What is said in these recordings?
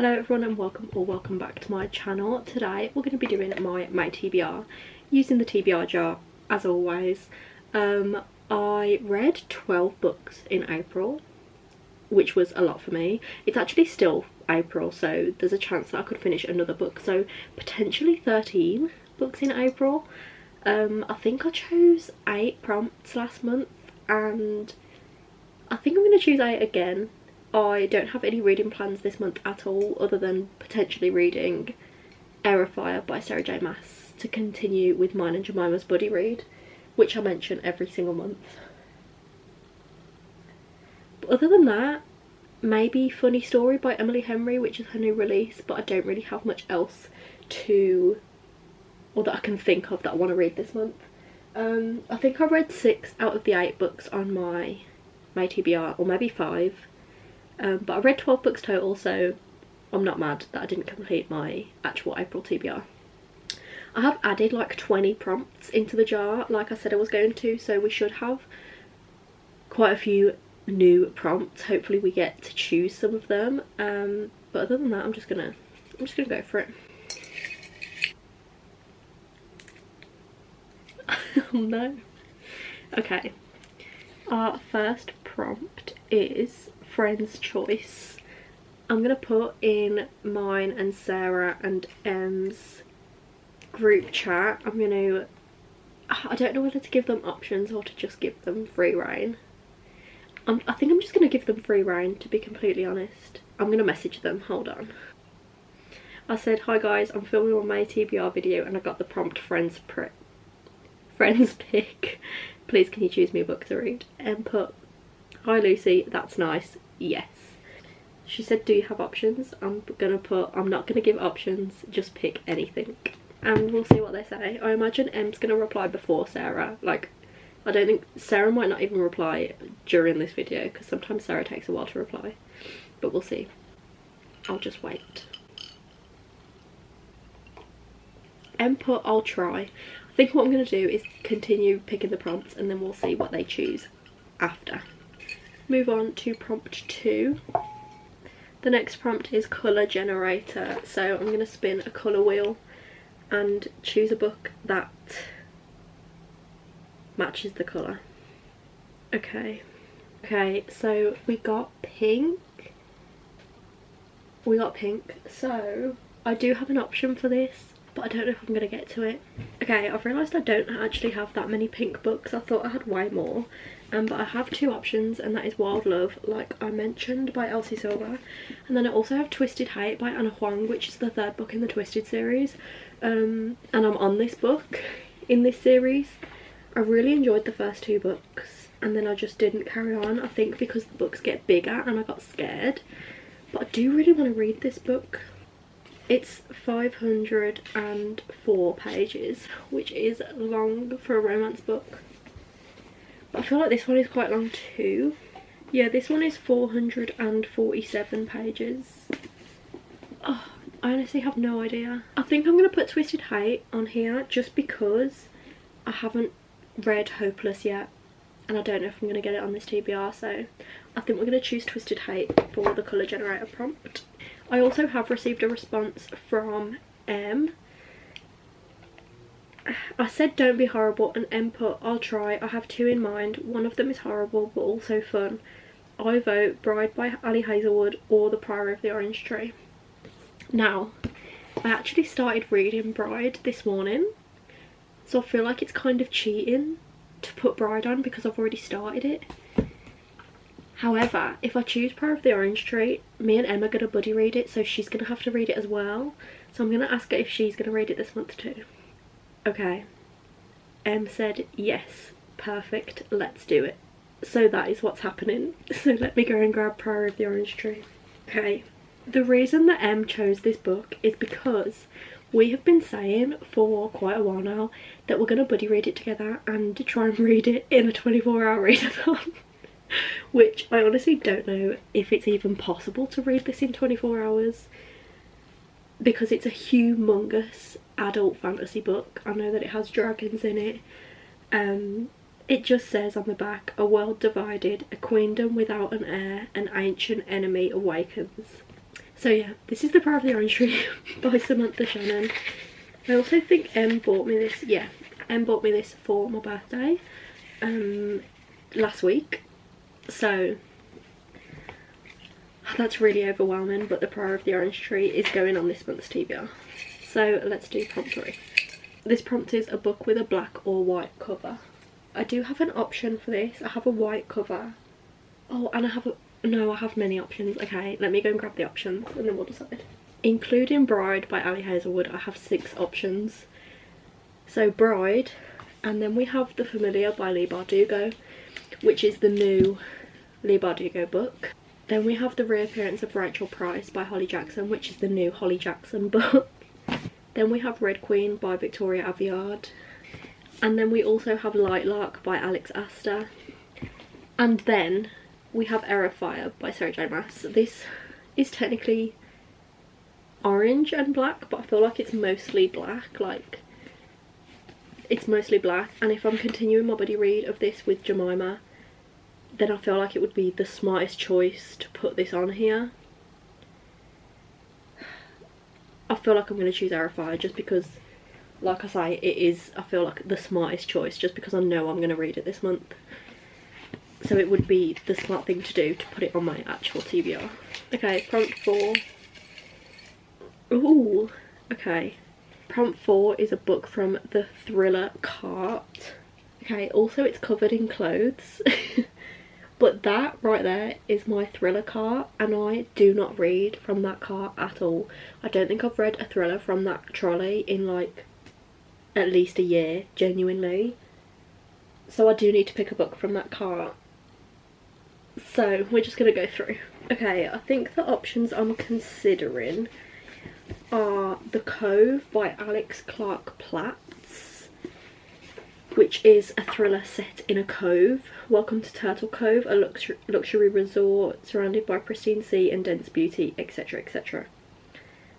Hello everyone and welcome back to my channel. Today we're going to be doing my TBR using the TBR jar as always. I read 12 books in April, which was a lot for me. It's actually still April, so there's a chance that I could finish another book, so potentially 13 books in April. I think I chose 8 prompts last month and I think I'm going to choose 8 again. I don't have any reading plans this month at all, other than potentially reading Airfire by Sarah J Maas to continue with mine and Jemima's buddy read, which I mention every single month. But other than that, maybe Funny Story by Emily Henry, which is her new release, but I don't really have much else that I can think of that I want to read this month. I think I read 6 out of the 8 books on my TBR, or maybe 5. But I read 12 books total, so I'm not mad that I didn't complete my actual April TBR. I have added like 20 prompts into the jar, like I said I was going to, so we should have quite a few new prompts. Hopefully we get to choose some of them. But other than that, I'm just gonna go for it. Oh no. Okay. Our first prompt is Friend's Choice. I'm gonna put in mine and Sarah and Em's group chat. I don't know whether to give them options or to just give them free rein. I think I'm just gonna give them free rein, to be completely honest. I'm gonna message them, hold on. I said, hi guys, I'm filming my TBR video and I got the prompt friends pick. Please can you choose me a book to read? And put, hi Lucy, that's nice, yes. She said, do you have options? I'm gonna put, I'm not gonna give options, just pick anything. And we'll see what they say. I imagine Em's gonna reply before Sarah. Like, I don't think, Sarah might not even reply during this video, because sometimes Sarah takes a while to reply. But we'll see. I'll just wait. Em put, I'll try. I think what I'm going to do is continue picking the prompts and then we'll see what they choose after. Move on to prompt 2. The next prompt is colour generator. So I'm going to spin a colour wheel and choose a book that matches the colour. Okay, so we got pink. So I do have an option for this, but I don't know if I'm going to get to it. Okay, I've realised I don't actually have that many pink books. I thought I had way more. But I have 2 options, and that is Wild Love, like I mentioned, by Elsie Silver. And then I also have Twisted Hate by Anna Huang, which is the 3rd book in the Twisted series. And I'm on this book in this series. I really enjoyed the first 2 books, and then I just didn't carry on. I think because the books get bigger and I got scared. But I do really want to read this book. It's 504 pages, which is long for a romance book. But I feel like this one is quite long too. Yeah, this one is 447 pages. Oh, I honestly have no idea. I think I'm going to put Twisted Hate on here just because I haven't read Hopeless yet. And I don't know if I'm going to get it on this TBR, so I think we're going to choose Twisted Hate for the colour generator prompt. I also have received a response from Em. I said don't be horrible, and Em put, I'll try, I have 2 in mind. One of them is horrible but also fun. I vote Bride by Ali Hazelwood or The Priory of the Orange Tree. Now, I actually started reading Bride this morning, so I feel like it's kind of cheating to put Bride on because I've already started it. However, if I choose Priory of the Orange Tree, me and Em are going to buddy read it, so she's going to have to read it as well. So I'm going to ask her if she's going to read it this month too. Okay. Em said, yes, perfect, let's do it. So that is what's happening. So let me go and grab Priory of the Orange Tree. Okay. The reason that Em chose this book is because we have been saying for quite a while now that we're going to buddy read it together and try and read it in a 24-hour readathon. Which I honestly don't know if it's even possible to read this in 24 hours because it's a humongous adult fantasy book. I know that it has dragons in it. It just says on the back, a world divided, a queendom without an heir, an ancient enemy awakens. So yeah, this is The Power of the Orange Tree by Samantha Shannon. I also think Em bought me this, yeah, Em bought me this for my birthday last week. So that's really overwhelming, but The Power of the Orange Tree is going on this month's TBR. So let's do prompt 3. This prompt is a book with a black or white cover. I do have an option for this. I have a white cover. Oh, and I have a... No, I have many options. Okay, let me go and grab the options and then we'll decide. Including Bride by Ali Hazelwood, I have 6 options. So Bride, and then we have The Familiar by Leigh Bardugo, which is the new Leigh Bardugo book. Then we have The Reappearance of Rachel Price by Holly Jackson, which is the new Holly Jackson book. Then we have Red Queen by Victoria Aveyard. And then we also have Lightlark by Alex Astor. And then we have Error Fire by Sarah J Maas. This is technically orange and black, but I feel like it's mostly black. Like, it's mostly black. And if I'm continuing my buddy read of this with Jemima, then I feel like it would be the smartest choice to put this on here. I feel like I'm going to choose Error Fire just because, like I say, it is, I feel like, the smartest choice just because I know I'm going to read it this month. So it would be the smart thing to do to put it on my actual TBR. Okay, prompt 4. Ooh, okay. Prompt 4 is a book from the Thriller Cart. Okay, also it's covered in clothes. But that right there is my thriller cart, and I do not read from that cart at all. I don't think I've read a thriller from that trolley in like at least a year, genuinely. So I do need to pick a book from that cart. So we're just gonna go through. Okay, I think the options I'm considering are The Cove by Alex Clark Platts, which is a thriller set in a cove. Welcome to Turtle Cove, a luxury resort surrounded by pristine sea and dense beauty, etc, etc.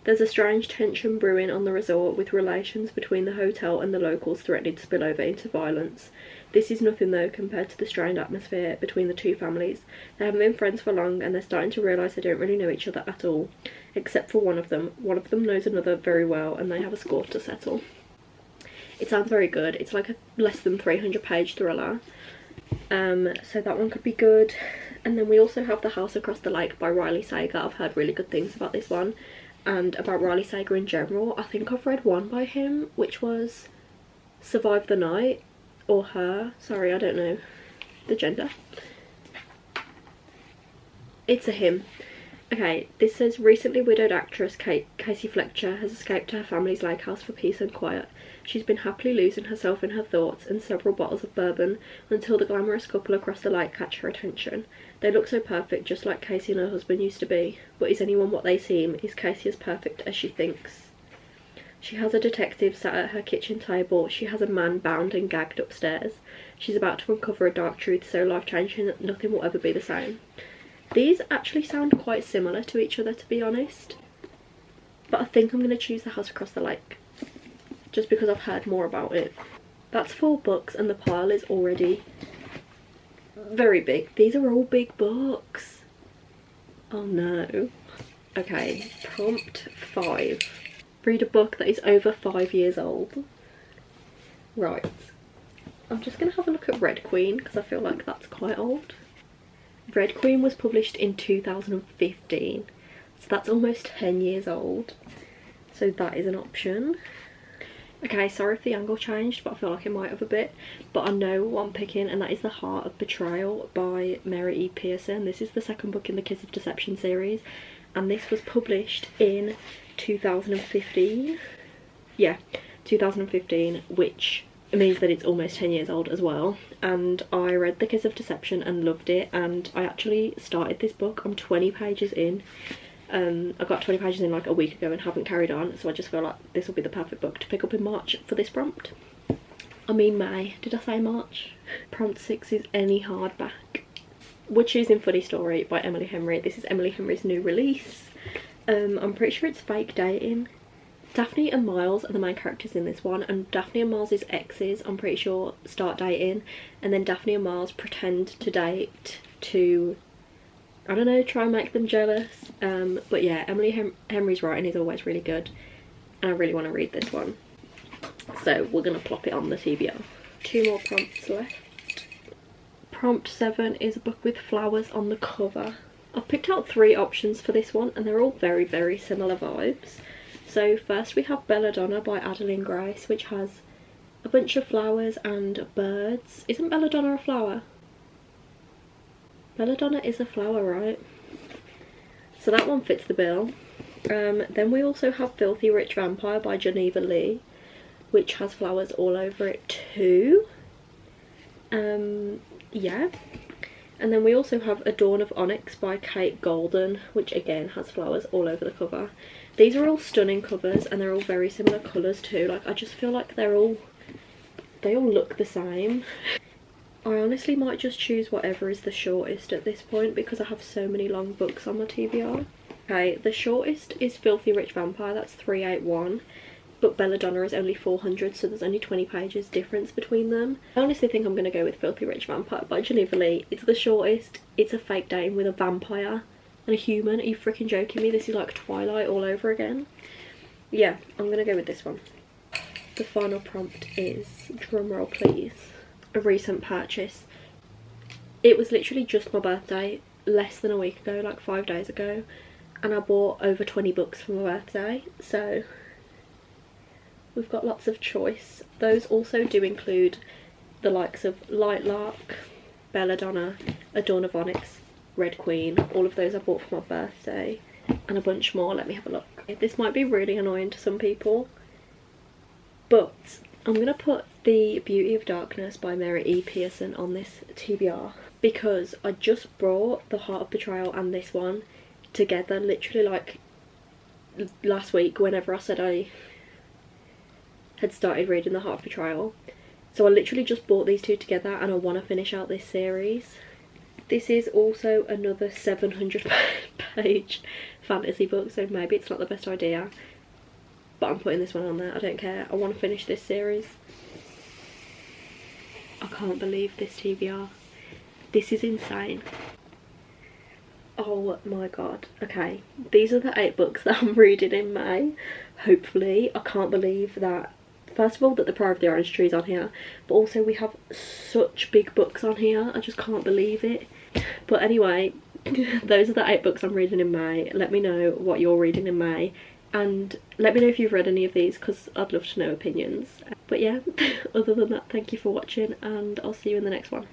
There's a strange tension brewing on the resort, with relations between the hotel and the locals threatening to spill over into violence. This is nothing though compared to the strained atmosphere between the two families. They haven't been friends for long and they're starting to realise they don't really know each other at all, except for one of them. One of them knows another very well and they have a score to settle. It sounds very good. It's like a less than 300 page thriller. So that one could be good. And then we also have The House Across the Lake by Riley Sager. I've heard really good things about this one and about Riley Sager in general. I think I've read one by him, which was Survive the Night, or Her. Sorry, I don't know the gender. It's a him. Okay, this says recently widowed actress Casey Fletcher has escaped to her family's lake house for peace and quiet. She's been happily losing herself in her thoughts and several bottles of bourbon until the glamorous couple across the lake catch her attention. They look so perfect, just like Casey and her husband used to be. But is anyone what they seem? Is Casey as perfect as she thinks? She has a detective sat at her kitchen table. She has a man bound and gagged upstairs. She's about to uncover a dark truth so life-changing that nothing will ever be the same. These actually sound quite similar to each other, to be honest. But I think I'm going to choose The House Across the Lake, just because I've heard more about it. That's 4 books and the pile is already very big. These are all big books. Oh no. Okay, prompt 5. Read a book that is over 5 years old. Right. I'm just going to have a look at Red Queen because I feel like that's quite old. Red Queen was published in 2015, so that's almost 10 years old. So that is an option. Okay, sorry if the angle changed, but I feel like it might have a bit. But I know what I'm picking, and that is The Heart of Betrayal by Mary E. Pearson. This is the second book in the Kiss of Deception series, and this was published in 2015. Yeah, 2015, which means that it's almost 10 years old as well. And I read The Kiss of Deception and loved it, and I actually started this book. I'm 20 pages in. I got 20 pages in like a week ago and haven't carried on, so I just feel like this will be the perfect book to pick up in March for this prompt. I mean May, did I say March? Prompt 6 is Any Hardback. We're choosing Funny Story by Emily Henry. This is Emily Henry's new release. I'm pretty sure it's fake dating. Daphne and Miles are the main characters in this one, and Daphne and Miles' exes, I'm pretty sure, start dating, and then Daphne and Miles pretend to date to I don't know, try and make them jealous. But yeah, Emily Henry's writing is always really good, and I really want to read this one. So we're going to plop it on the TBR. 2 more prompts left. Prompt 7 is a book with flowers on the cover. I've picked out 3 options for this one, and they're all very, very similar vibes. So first we have Belladonna by Adeline Grace, which has a bunch of flowers and birds. Isn't Belladonna a flower? Belladonna is a flower, right? So that one fits the bill. Then we also have Filthy Rich Vampire by Geneva Lee, which has flowers all over it too. Yeah. And then we also have A Dawn of Onyx by Kate Golden, which again has flowers all over the cover. These are all stunning covers, and they're all very similar colours too. Like, I just feel like they all look the same. I honestly might just choose whatever is the shortest at this point, because I have so many long books on my TBR. Okay, the shortest is Filthy Rich Vampire, that's 381. But Belladonna is only 400, so there's only 20 pages difference between them. I honestly think I'm going to go with Filthy Rich Vampire by Geneva Lee. It's the shortest, it's a fake dating with a vampire and a human. Are you freaking joking me? This is like Twilight all over again. Yeah, I'm going to go with this one. The final prompt is, drumroll please, a recent purchase. It was literally just my birthday less than a week ago, like 5 days ago, and I bought over 20 books for my birthday, so we've got lots of choice. Those also do include the likes of Light Lark, Belladonna, A Dawn of Onyx, Red Queen. All of those I bought for my birthday, and a bunch more. Let me have a look. This might be really annoying to some people, but I'm going to put The Beauty of Darkness by Mary E. Pearson on this TBR, because I just brought The Heart of Betrayal and this one together literally like last week, whenever I said I had started reading The Heart of Betrayal. So I literally just bought these two together, and I want to finish out this series. This is also another 700 page fantasy book, so maybe it's not the best idea, but I'm putting this one on there. I don't care. I want to finish this series. I can't believe this TBR. This is insane. Oh my god. Okay, these are the 8 books that I'm reading in May, hopefully. I can't believe that, first of all, that The Pride of the Orange Tree is on here, but also we have such big books on here. I just can't believe it. But anyway, those are the 8 books I'm reading in May. Let me know what you're reading in May, and let me know if you've read any of these, because I'd love to know opinions. But yeah, other than that, thank you for watching, and I'll see you in the next one.